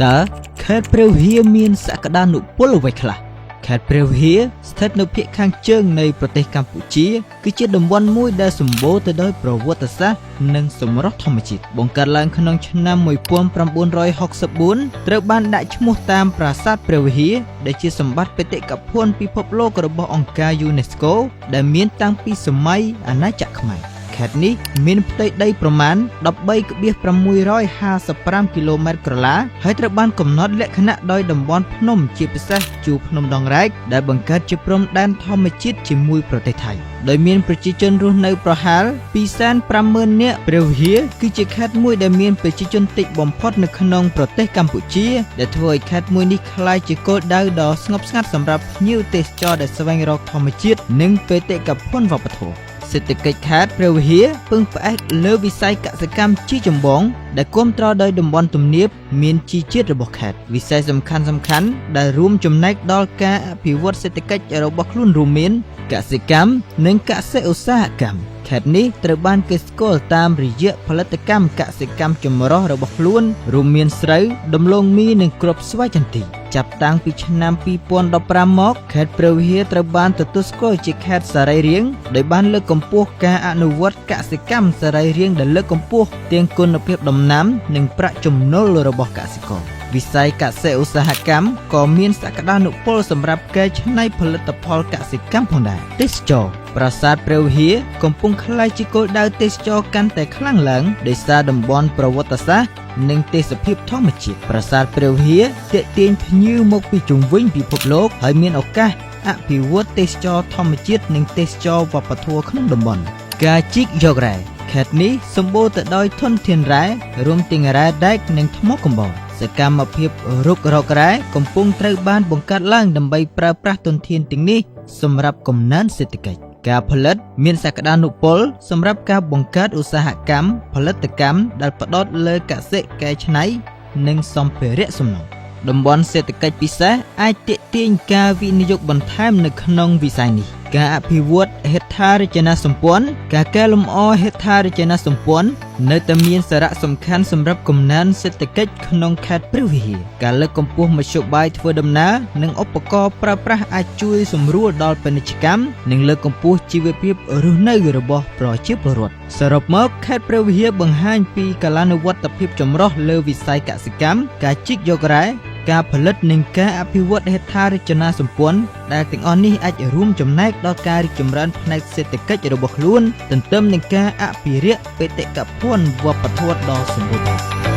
តើខេត្តព្រះវិហារមានសក្តានុពលអ្វីខ្លះខេត្តព្រះវិហារស្ថិតនៅភាគខាងជើងនៃប្រទេសកម្ពុជាគឺជាតំបន់មួយដែលសម្បូរទៅដោយប្រវត្តិសាស្ត្រនិងសម្រស់ធម្មជាតិបង្កើតឡើងក្នុងឆ្នាំ1964ត្រូវបានដាក់ឈ្មោះតាមប្រាសាទព្រះវិហារដែលជាសម្បត្តិបេតិកភណ្ឌពិភពលោករបស់អង្គការ UNESCO ដែលមានតាំងពីសម័យអាណាចក្រខ្មែរខេត្តនេះមានផ្ទៃដីប្រមាណ 13,655 គីឡូម៉ែត្រក្រឡាហើយត្រូវបានកំណត់លក្ខណៈដោយតំបន់ភ្នំជាពិសេសជួរភ្នំដងរែកដែលបង្កើតជាព្រំដែនធម្មជាតិជាមួយប្រទេសថៃដោយមានប្រជាជនរស់នៅប្រហែល 250,000 នាក់ព្រះវិហារគឺជាខេត្តមួយដែលមានប្រជាជនតិចបំផុតនៅក្នុងប្រទេសកម្ពុជាដែលធ្វើឲ្យខេត្តមួយនេះក្លាយជាគោលដៅដ៏ស្ងប់ស្ងាត់សម្រាប់ភ្ញៀវទេសចរដែលស្វែងរកធម្មជាតិនិងបេតិកភណ្ឌវប្បធម៌សេដ្ឋកិច្ចខេត្តព្រះវិហារពឹងផ្អែកលើវិស័យកសិកម្មជីចម្បងដែលគាំទ្រដោយតំបន់ទំនាបមានជីជាតិរបស់ខេត្តវិស័យសំខាន់ៗដែលរួមចំណែកដល់ការអភិវឌ្ឍសេដ្ឋកិច្ចរបស់ខ្លួនរួមមានកសិកម្មនិងកសិឧស្សាហកម្មខេត្តនេះត្រូវបានគេស្គាល់តាមរយៈផលិតកម្មកសិកម្មចម្រុះរបស់ខ្លួនរួមមានស្រូវដំឡូងមីនិងគ្រាប់ស្វាយចន្ទីចាប់តាំងពីឆ្នាំ2015មកខេត្តព្រះវិហារត្រូវបានទទួលស្គាល់ជាខេត្តសរីរាង្គដោយបានលើកកម្ពស់ការអនុវត្តកសិកម្មសរីរាង្គដែលលើកកម្ពស់ទាំងគុណភាពដំណាំនិងប្រាក់ចំណូលរបស់កសិករវិស័យកសិឧស្សាហកម្មក៏មានសក្តានុពលសម្រាប់កែច្នៃផលិតផលកសិកម្មផងដែរទេសចរប្រាសាទព្រះវិហារកំពុងក្លាយជាគោលដៅទេសចរកាន់តែខ្លាំងឡើងដោយសារតំបន់ប្រវត្តិសាស្ត្រនិងទេសភាពធម្មជាតិប្រាសាទព្រះវិហារទាក់ទាញភ្ញៀវមកពីជុំវិញពិភពលោកហើយមានឱកាសអភិវឌ្ឍទេសចរធម្មជាតិនិងទេសចរវប្បធម៌ក្នុងតំបន់ការជីកយករ៉ែខេត្តនេះសម្បូរទៅដោយធនធានរ៉ែរួមទាំងរ៉ែដែកនិងថ្មកំបោរសកម្មភាពរុករករ៉ែកំពុងត្រូវបានបង្កើតឡើងដើម្បីប្រើប្រាស់ធនធានទាំងនេះសម្រាប់កំណើនសេដ្ឋកិច្ចការផលិតមានសក្តានុពលសម្រាប់ការបង្កើតឧស្សាហកម្មផលិតកម្មដែលផ្ដោតលើកសិកែច្នៃនិងសម្ភារៈសំណង់តំបន់សេដ្ឋកិច្ចពិសេសអាចទាក់ទាញការវិនិយោគបន្ថែមនៅក្នុងវិស័យនេះការអភិវឌ្ឍហេដ្ឋារចនាសម្ព័ន្ធការកែលម្អហេដ្ឋារចនាសម្ព័ន្ធនៅតែមានសារៈសំខាន់សម្រាប់កំណើនសេដ្ឋកិច្ចក្នុងខេត្តព្រះវិហារការលើកកម្ពស់មធ្យោបាយធ្វើដំណើរនិងឧបករណ៍ប្រើប្រាស់អាចជួយសម្រួលដល់ពាណិជ្ជកម្មនិងលើកកម្ពស់ជីវភាពរស់នៅរបស់ប្រជាពលរដ្ឋសរុបមកខេត្តព្រះវិហារបង្ហាញពីកាលានុវត្តភាពចម្រុះលើវិស័យកសិកម្មការជីកយករ៉ែការផលិតនិងការអភិវឌ្ឍហេដ្ឋារចនាសម្ព័ន្ធដែលទាំងអស់នេះអាចរួមចំណែកដល់ការរីកចម្រើនផ្នែកសេដ្ឋកិច្ចរបស់ខ្លួនទន្ទឹមនឹងការអភិរក្សបេតិកភណ្ឌវប្បធម៌ដ៏សម្បូរបែប